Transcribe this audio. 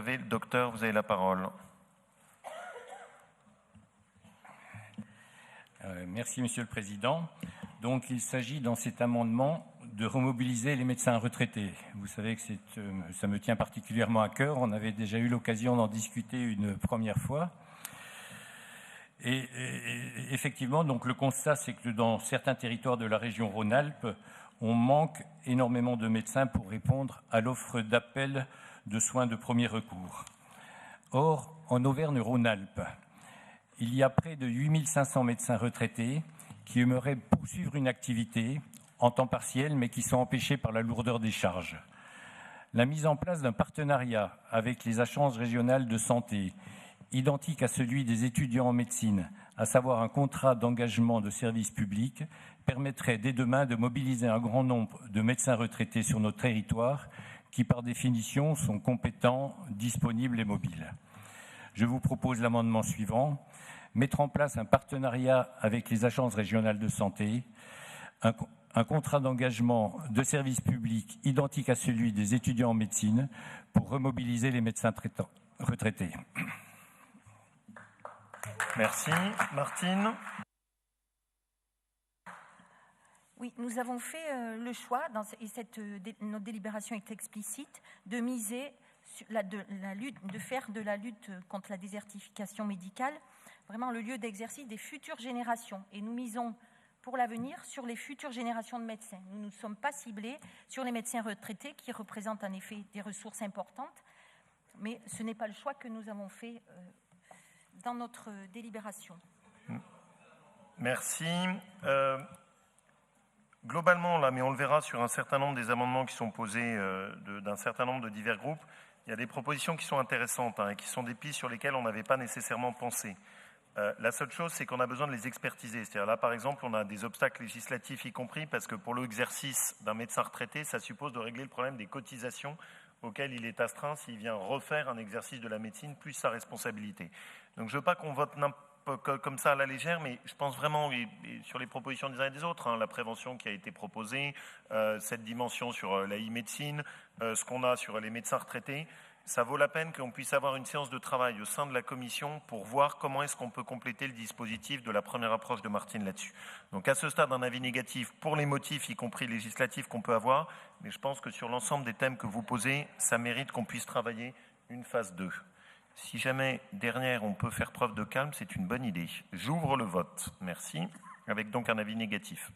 avez, le docteur, vous avez la parole. Merci, Monsieur le Président. Donc, il s'agit dans cet amendement de remobiliser les médecins retraités. Vous savez que ça me tient particulièrement à cœur. On avait déjà eu l'occasion d'en discuter une première fois. Et effectivement, donc, le constat, c'est que dans certains territoires de la région Rhône-Alpes, on manque énormément de médecins pour répondre à l'offre d'appel de soins de premier recours. Or, en Auvergne-Rhône-Alpes, il y a près de 8500 médecins retraités qui aimeraient poursuivre une activité en temps partiel, mais qui sont empêchés par la lourdeur des charges. La mise en place d'un partenariat avec les agences régionales de santé, identique à celui des étudiants en médecine, à savoir un contrat d'engagement de service public, permettrait dès demain de mobiliser un grand nombre de médecins retraités sur notre territoire qui, par définition, sont compétents, disponibles et mobiles. Je vous propose l'amendement suivant. Mettre en place un partenariat avec les agences régionales de santé, un contrat d'engagement de service public identique à celui des étudiants en médecine pour remobiliser les médecins retraités. Merci. Martine. Oui, nous avons fait le choix, notre délibération est explicite, de miser sur de faire de la lutte contre la désertification médicale vraiment le lieu d'exercice des futures générations. Et nous misons pour l'avenir sur les futures générations de médecins. Nous ne sommes pas ciblés sur les médecins retraités qui représentent en effet des ressources importantes, mais ce n'est pas le choix que nous avons fait dans notre délibération. Merci. Globalement, là, mais on le verra sur un certain nombre des amendements qui sont posés d'un certain nombre de divers groupes, il y a des propositions qui sont intéressantes et qui sont des pistes sur lesquelles on n'avait pas nécessairement pensé. La seule chose, c'est qu'on a besoin de les expertiser. C'est-à-dire là, par exemple, on a des obstacles législatifs y compris parce que pour l'exercice d'un médecin retraité, ça suppose de régler le problème des cotisations auxquelles il est astreint s'il vient refaire un exercice de la médecine plus sa responsabilité. Donc je ne veux pas qu'on vote comme ça à la légère, mais je pense vraiment et sur les propositions des uns et des autres, la prévention qui a été proposée, cette dimension sur la e-médecine, ce qu'on a sur les médecins retraités, ça vaut la peine qu'on puisse avoir une séance de travail au sein de la commission pour voir comment est-ce qu'on peut compléter le dispositif de la première approche de Martine là-dessus. Donc à ce stade, un avis négatif pour les motifs, y compris législatifs qu'on peut avoir, mais je pense que sur l'ensemble des thèmes que vous posez, ça mérite qu'on puisse travailler une phase 2. Si jamais, dernière, on peut faire preuve de calme, c'est une bonne idée. J'ouvre le vote. Merci. Avec donc un avis négatif.